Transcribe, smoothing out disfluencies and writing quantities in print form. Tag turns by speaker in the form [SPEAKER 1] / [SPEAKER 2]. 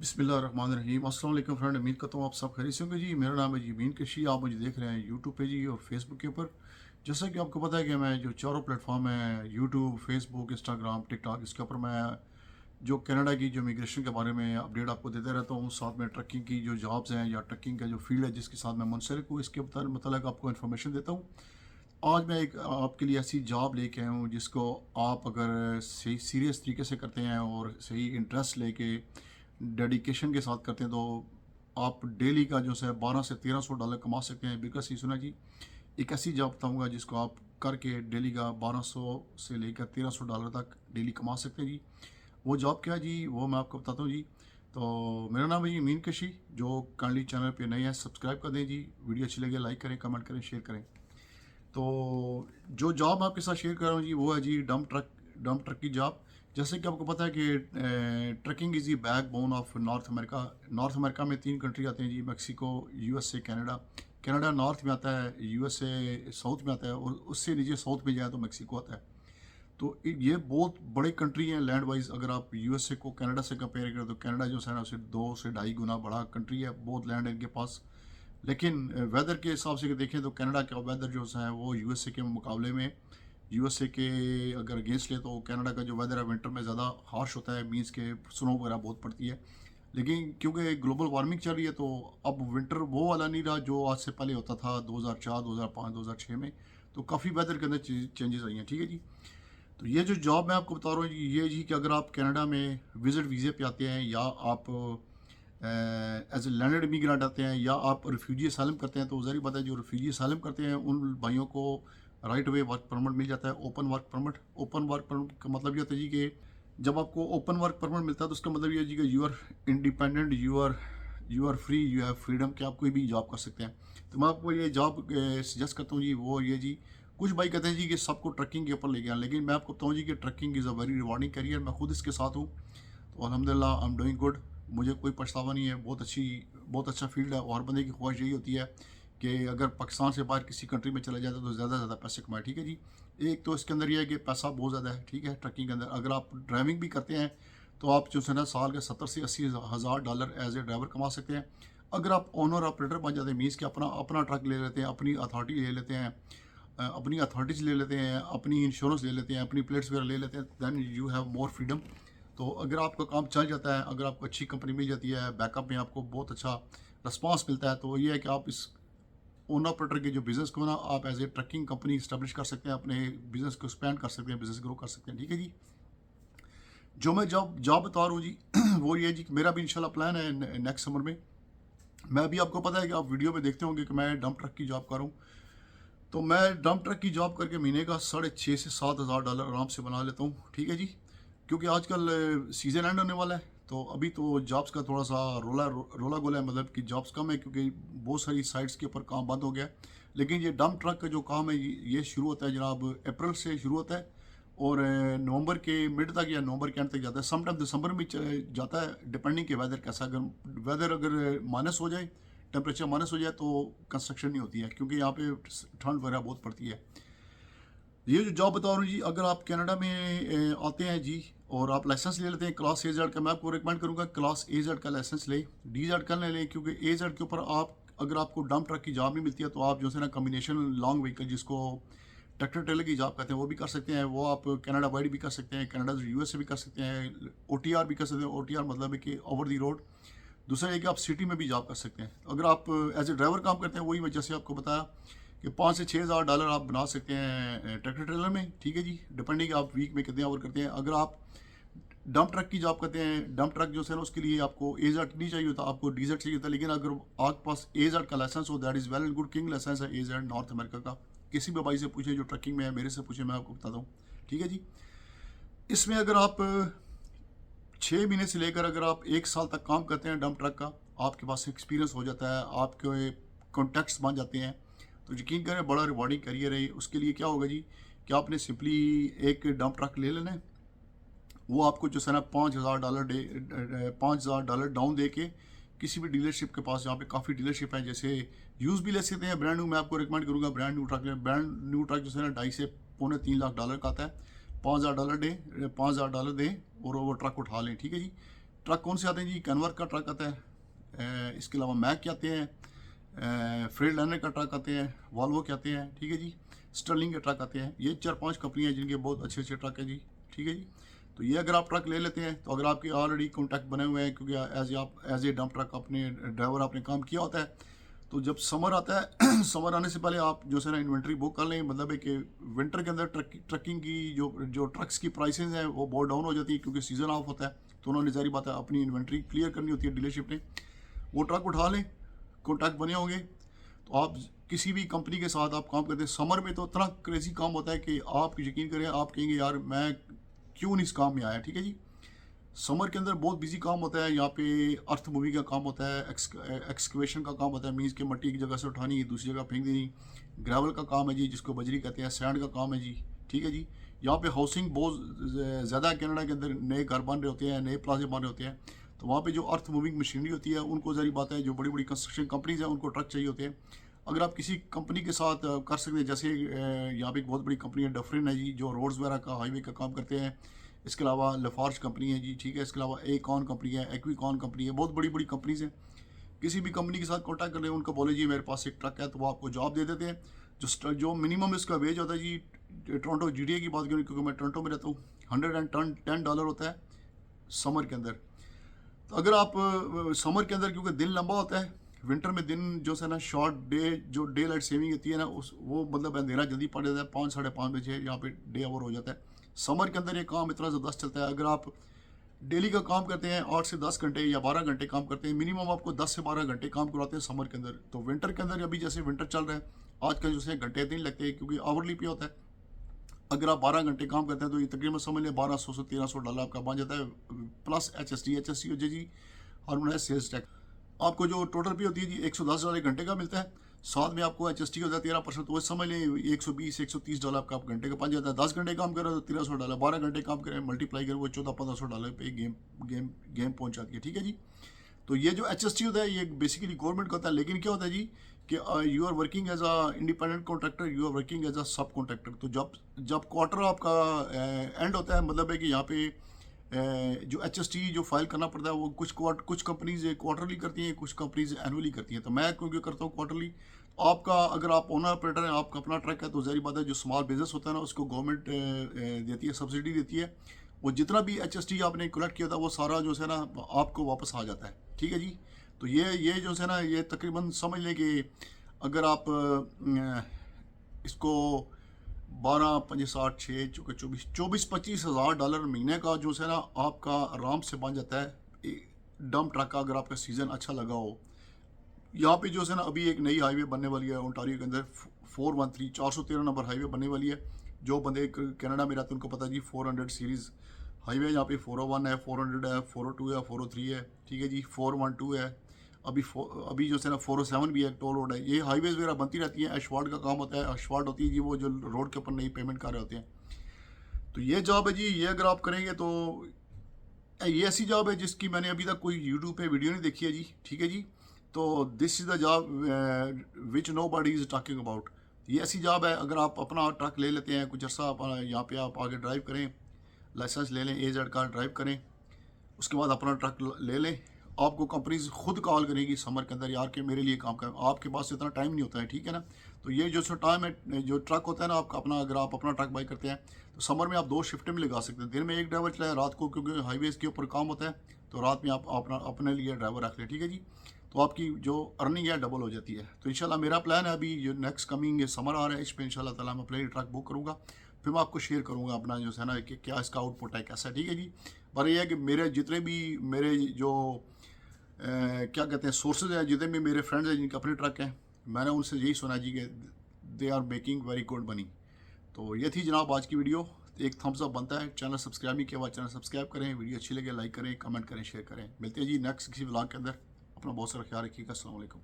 [SPEAKER 1] बिस्मिल्लाहिर्रहमानिर्रहीम। अस्सलाम वालेकुम फ्रेंड, उम्मीद करता हूँ आप सब खैरियत से होंगे जी। मेरा नाम है जी बीन कशी। आप मुझे देख रहे हैं यूट्यूब पे जी और फेसबुक के ऊपर। जैसा कि आपको पता है कि मैं जो चारों प्लेटफॉर्म है यूट्यूब, फेसबुक, इंस्टाग्राम, टिकटॉक, इसके ऊपर मैं जो कनाडा की जो इमिग्रेशन के बारे में अपडेट आपको देते रहता हूँ। साथ में ट्रकिंग की जो जॉब्स हैं या ट्रकिंग का जो फील्ड है जिसके साथ मैं मुंसलिक हूँ, इसके मतलब आपको इन्फॉर्मेशन देता हूँ। आज मैं एक आपके लिए ऐसी जॉब लेके आया हूँ जिसको आप अगर सही सीरियस तरीके से करते हैं और सही इंटरेस्ट लेके डेडिकेशन के साथ करते हैं तो आप डेली का जो है 1200 से 1300 डॉलर कमा सकते हैं। बिल्कुल सही सुना जी। एक ऐसी जॉब बताऊंगा जिसको आप करके डेली का 1200 से लेकर 1300 डॉलर तक डेली कमा सकते हैं जी। वो जॉब क्या है जी, वो मैं आपको बताता हूँ जी। तो मेरा नाम है जी मीन कशी। जो काइंडली चैनल पे नए हैं सब्सक्राइब कर दें जी। वीडियो अच्छी लगे लाइक करें, कमेंट करें, शेयर करें। तो जो जॉब मैं आपके साथ शेयर कर रहा हूँ जी वो है जी डंप ट्रक की जॉब। जैसे कि आपको पता है कि trucking is the backbone of North America. North America में 3 कंट्री आते हैं जी, Mexico, USA, Canada. Canada north में आता है, यूएसए साउथ में आता है और उससे नीचे साउथ में जाए तो मैक्सिको आता है। तो ये बहुत बड़े कंट्री हैं लैंड वाइज। अगर आप यूएसए को कनाडा से कंपेयर करें तो कनाडा जो है ना उसे 2 से ढाई गुना बड़ा कंट्री है, बहुत लैंड है इनके पास। लेकिन वेदर के हिसाब से देखें तो कनाडा का वेदर जो है वो यूएसए के मुकाबले में, यूएसए के अगर अगेंस्ट ले तो कनाडा का जो वेदर है विंटर में ज़्यादा हार्श होता है, मीन्स के स्नो वगैरह बहुत पड़ती है। लेकिन क्योंकि ग्लोबल वार्मिंग चल रही है तो अब विंटर वो वाला नहीं रहा जो आज से पहले होता था 2004, 2005, 2006 में। तो काफ़ी वेदर के अंदर चेंजेस आई हैं। ठीक है जी। तो ये जो जॉब मैं आपको बता रहा हूँ जी, ये जी कि अगर आप कनाडा में विजिट वीज़े पे आते हैं या आप एज ए लैंडेड इमिग्रेंट आते हैं या आप रिफ्यूजी असाइलम करते हैं तो ज़ाहिर बात है जो रिफ्यूजी असाइलम करते हैं उन भाइयों को राइट वे वर्क परमिट मिल जाता है, open work permit. Open work permit का मतलब ये होता है जी कि जब आपको ओपन वर्क परमिट मिलता है तो उसका मतलब ये है जी कि you are independent, you are free, you have freedom कि आप कोई भी जॉब कर सकते हैं। तो मैं आपको ये जॉब सजेस्ट करता हूँ जी। वो ये जी, कुछ भाई कहते हैं जी कि सबको ट्रकिंग के ऊपर ले गया, लेकिन मैं आपको बताऊँ जी कि trucking is a very rewarding career. मैं खुद इसके साथ हूँ तो अल्हम्दुलिल्लाह आई एम डूइंग गुड। मुझे कोई पछतावा नहीं है। बहुत अच्छा फील्ड है और हर बंदे की ख्वाहिश यही होती है कि अगर पाकिस्तान से बाहर किसी कंट्री में चला जाता है तो ज़्यादा से ज़्यादा पैसे कमाए। ठीक है जी। एक तो इसके अंदर यह है कि पैसा बहुत ज़्यादा है। ठीक है, ट्रकिंग के अंदर अगर आप ड्राइविंग भी करते हैं तो आप जो है ना साल के 70 से 80 हज़ार डॉलर एज ए ड्राइवर कमा सकते हैं। अगर आप ओनर ऑपरेटर बन जाते हैं, मीन्स कि अपना अपना ट्रक ले लेते हैं, अपनी अथॉरिटी ले लेते हैं, अपनी अथॉरिटीज़ ले लेते हैं, अपनी इंश्योरेंस ले लेते हैं, अपनी प्लेट्स वगैरह ले लेते हैं, then you have more freedom. तो अगर आपका काम चल जाता है, अगर आपको अच्छी कंपनी मिल जाती है, बैकअप में आपको बहुत अच्छा रिस्पांस मिलता है, तो ये है कि आप इस ओन ऑपरेटर के जो बिज़नेस को ना आप as a trucking company establish कर सकते हैं, अपने बिज़नेस को एक्सपेंड कर सकते हैं, बिज़नेस ग्रो कर सकते हैं। ठीक है जी। जो मैं जॉब जॉब बता रहा हूँ जी वो ये है जी कि मेरा भी इंशाल्लाह प्लान है नेक्स्ट समर में। मैं भी, आपको पता है कि आप वीडियो में देखते होंगे कि मैं डंप ट्रक की जॉब कर रहा हूँ। तो मैं डंप ट्रक की जॉब करके महीने का 6,500 से 7,000 डॉलर आराम से बना लेता हूँ। ठीक है जी। क्योंकि आजकल सीज़न एंड होने वाला है तो अभी तो जॉब्स का थोड़ा सा रोला गोला है, मतलब कि जॉब्स कम है क्योंकि बहुत सारी साइट्स के ऊपर काम बंद हो गया है। लेकिन ये डंप ट्रक का जो काम है ये शुरू होता है जनाब अप्रैल से शुरू होता है और नवंबर के मिड तक या नवंबर के एंड तक जाता है। समटाइम दिसंबर में जाता है, डिपेंडिंग के वेदर कैसा। अगर वेदर अगर माइनस हो जाए, टेम्परेचर माइनस हो जाए तो कंस्ट्रक्शन नहीं होती है क्योंकि यहाँ पे ठंड वगैरह बहुत पड़ती है। ये जो जॉब बता रहा हूँ जी, अगर आप कनाडा में आते हैं जी और आप लाइसेंस ले लेते हैं क्लास ए जेड का, मैं आपको रिकमेंड करूँगा क्लास ए जेड का लाइसेंस लें, डी जेड का नहीं लें। क्योंकि ए जेड के ऊपर आप अगर आपको डंप ट्रक की जॉब नहीं मिलती है तो आप जो है ना कम्बिनेशन लॉन्ग व्हीकल जिसको ट्रैक्टर ट्रेलर की जॉब कहते हैं वो भी कर सकते हैं। वो आप कनाडा वाइड भी कर सकते हैं, कनाडा से यूएस से भी कर सकते हैं, ओटीआर भी कर सकते हैं। ओटीआर मतलब है कि ओवर दी रोड। दूसरा है कि आप सिटी में भी जॉब कर सकते हैं। अगर आप एज ए ड्राइवर काम करते हैं, वही मैं जैसे आपको बताया कि 5 से 6 हज़ार डॉलर आप बना सकते हैं ट्रैक्टर ट्रेलर में। ठीक है जी। डिपेंडिंग आप वीक में कितने आवर करते हैं। अगर आप डंप ट्रक की जॉब करते हैं, डंप ट्रक जो है ना उसके लिए आपको ए जेड नहीं चाहिए होता, आपको डी जेड चाहिए होता है। लेकिन अगर आपके पास ए जेड का लाइसेंस हो, that is well and good. किंग लाइसेंस है ए जेड नॉर्थ अमेरिका का। किसी भी भाई से पूछे जो ट्रकिंग में है, मेरे से पूछे, मैं आपको बताता हूँ। ठीक है जी। इसमें अगर आप 6 महीने से लेकर अगर आप 1 साल तक काम करते हैं डंप ट्रक का, आपके पास एक्सपीरियंस हो जाता है, आपके कॉन्टैक्ट्स बन जाते हैं, तो यकीन करें बड़ा रिवॉर्डिंग करियर है। उसके लिए क्या होगा जी कि आपने सिंपली एक डंप ट्रक ले लेना है। वो आपको जो है ना $5,000 डाउन दे के किसी भी डीलरशिप के पास, जहाँ पे काफ़ी डीलरशिप है, जैसे यूज़ भी ले सकते हैं, ब्रांड न्यू मैं आपको रिकमेंड करूँगा ब्रांड न्यू ट्रक लें। ब्रांड न्यू ट्रक जो है ना 2.5 से 3 लाख डॉलर का आता है। $5,000 दें और वो ट्रक उठा लें। ठीक है जी। ट्रक कौन से आते हैं जी? कैनवर का ट्रक आता है, इसके अलावा मैक के आते हैं, फ्रेड लाइनर का ट्रक आते हैं, वॉल्वो के आते हैं, ठीक है जी, स्टर्लिंग के ट्रक आते हैं। ये 4-5 कंपनियाँ हैं जिनके बहुत अच्छे अच्छे ट्रक हैं जी, ठीक है जी। तो ये अगर आप ट्रक ले लेते हैं तो अगर आपके ऑलरेडी कॉन्टैक्ट बने हुए हैं, क्योंकि एज ए डंप ट्रक अपने ड्राइवर आपने काम किया होता है, तो जब समर आता है समर आने से पहले आप जो है ना इन्वेंट्री बुक कर लें। मतलब है कि विंटर के अंदर ट्रकिंग की जो ट्रक्स की प्राइसेस हैं वो बहुत डाउन हो जाती है, क्योंकि सीज़न ऑफ होता है, तो उन्होंने जारी बात है अपनी इन्वेंट्री क्लियर करनी होती है डीलरशिप ने। वो ट्रक उठा लें, कॉन्टैक्ट बने होंगे, तो आप किसी भी कंपनी के साथ आप काम करते हैं। समर में तो इतना क्रेजी काम होता है कि आप यकीन करें, आप कहेंगे यार मैं क्यों नहीं इस काम में आया, ठीक है जी। समर के अंदर बहुत बिजी काम होता है। यहाँ पे अर्थ मूविंग का काम होता है, एक्सकवेशन का काम होता है, मीन्स के मट्टी एक जगह से उठानी है दूसरी जगह फेंक देनी। ग्रेवल का काम है जी, जिसको बजरी कहते हैं। सैंड का काम है जी, ठीक है जी। यहाँ पे हाउसिंग बहुत ज़्यादा कनाडा के अंदर नए घर बन रहे होते हैं, नए प्लाजे बन रहे होते हैं, तो वहाँ पे जो अर्थ मूविंग मशीनरी होती है उनको ज़री बात है, जो बड़ी बड़ी कंस्ट्रक्शन कंपनीज हैं उनको ट्रक चाहिए होते हैं। अगर आप किसी कंपनी के साथ कर सकते हैं, जैसे यहाँ पे एक बहुत बड़ी कंपनी है डफरिन है जी, जो रोड्स वगैरह का हाईवे का काम करते हैं। इसके अलावा लफार्ज कंपनी है जी, ठीक है। इसके अलावा एकॉन कंपनी है, एक्विकॉन कंपनी है, बहुत बड़ी बड़ी कंपनीज हैं। किसी भी कंपनी के साथ कॉन्टैक्ट कर रहे हैं, उनको बोले जी मेरे पास एक ट्रक है, तो वो आपको जॉब दे देते हैं। जो मिनिमम इसका वेज होता है जी, टोरंटो GTA की बात करूँ क्योंकि मैं टोरंटो में रहता हूँ, $110 होता है समर के अंदर। तो अगर आप समर के अंदर, क्योंकि दिन लंबा होता है, विंटर में दिन जो है ना शॉर्ट डे, जो डे लाइट सेविंग होती है ना, उस वो मतलब अंधेरा जल्दी पड़ जाता है, 5-5:30 बजे यहाँ पे डे आवर हो जाता है। समर के अंदर ये काम इतना ज़बरदस्त चलता है। अगर आप डेली का काम करते हैं 8 से 10 घंटे या 12 घंटे काम करते हैं, मिनिमम आपको 10 से 12 घंटे काम करवाते हैं समर के अंदर। तो विंटर के अंदर अभी जैसे विंटर चल रहा है, आजकल जो है घंटे नहीं लगते हैं, क्योंकि आवरली पे होता है। अगर आप 12 घंटे काम करते हैं तो ये तकरीबन समझ लें $1200 से $1300 आपका बन जाता है, प्लस HST हो जाए जी, हार्मोनाइज्ड सेल्स टैक्स। आपको जो टोटल पे होती है जी $110 घंटे का मिलता है, साथ में आपको HST होता है 13%, तो वो समझ लें $120-130 आपका घंटे का बन जाता है। 10 घंटे काम करें तो $1300, 12 घंटे काम करें मल्टीप्लाई करें वो $1400-1500 पे गेम पहुँच जाती है, ठीक है जी। तो ये जो HST होता है ये बेसिकली गवर्नमेंट का होता है, लेकिन क्या होता है जी कि you are working as a independent contractor, you are working as a sub contractor. तो जब क्वार्टर आपका एंड होता है, मतलब है कि यहाँ पे जो HST जो फाइल करना पड़ता है वो कुछ कंपनीज क्वार्टरली करती हैं, कुछ कंपनीज एनुअली करती हैं। तो मैं क्योंकि करता हूँ क्वार्टरली। आपका अगर आप ओनर ऑपरेटर हैं, आपका अपना ट्रक है, तो ज़ाहिर बात है जो स्मॉल बिजनेस होता है ना उसको गवर्नमेंट देती है, सब्सिडी देती है। वो जितना भी HST आपने कलेक्ट किया था वो सारा जो है ना आपको वापस आ जाता है, ठीक है जी। तो ये जो है ना ये तकरीबन समझ लें कि अगर आप इसको 12-5-6 24-25 हज़ार डॉलर महीने का जो है ना आपका आराम से बन जाता है डंप ट्रक का, अगर आपका सीज़न अच्छा लगा हो। यहाँ पे जो है ना अभी एक नई हाईवे बनने वाली है ओंटारियो के अंदर, 413 नंबर हाईवे बनने वाली है। जो बंदे कनाडा में रहते हैं उनको पता है जी, 400 सीरीज़ हाईवे यहाँ पे 401 है, 400 है, 402 है, 403 है, ठीक है जी, 412 है। अभी जो है ना 407 भी है, टोल रोड है। ये हाईवेज वगैरह बनती रहती हैं। एशवाल्ट का काम होता है, एशवाल्ट होती है जी वो जो रोड के ऊपर नई पेमेंट कर रहे होते हैं। तो ये जॉब है जी, ये अगर आप करेंगे तो ये ऐसी जॉब है जिसकी मैंने अभी तक कोई यूट्यूब पे वीडियो नहीं देखी है जी, ठीक है जी। तो this is the job which nobody is talking about. ये ऐसी जॉब है, अगर आप अपना ट्रक ले लेते हैं, कुछ अर्सा यहाँ पे आप आगे ड्राइव करें, लाइसेंस ले लें, AZ कार्ड ड्राइव करें, उसके बाद अपना ट्रक ले लें, आपको कंपनीज खुद कॉल करेगी समर के अंदर, यार कि मेरे लिए काम करें। आपके पास इतना टाइम नहीं होता है, ठीक है ना। तो ये जो टाइम है, जो ट्रक होता है ना आपका अपना, अगर आप अपना ट्रक बाई करते हैं तो समर में आप 2 शिफ्टें में लगा सकते हैं। दिन में एक ड्राइवर चलाएं, रात को क्योंकि हाईवेज़ के ऊपर काम होता है, तो रात में आप अपने लिए ड्राइवर रख लें, ठीक है जी। तो आपकी जो अर्निंग है डबल हो जाती है। तो इंशाल्लाह मेरा प्लान है, अभी जो नेक्स्ट कमिंग समर आ रहा है, इस पर इंशाल्लाह ताला मैं अपने ट्रक बुक करूँगा, फिर मैं आपको शेयर करूँगा अपना जो है ना कि क्या इसका आउटपुट है, कैसा, ठीक है जी। पर यह है कि मेरे जितने भी मेरे जो क्या कहते हैं सोर्सेज हैं, जितने भी मेरे फ्रेंड्स हैं जिनके अपने ट्रक हैं, मैंने उनसे यही सुना जी कि they are making very good money. तो ये थी जनाब आज की वीडियो। एक थम्स अप बनता है, चैनल सब्सक्राइब नहीं किया हुआ चैनल सब्सक्राइब करें, वीडियो अच्छी लगे लाइक करें, कमेंट करें, शेयर करें। मिलते हैं जी नेक्स्ट किसी व्लॉग के अंदर। अपना बहुत सारा ख्याल रखिएगा। अस्सलाम वालेकुम।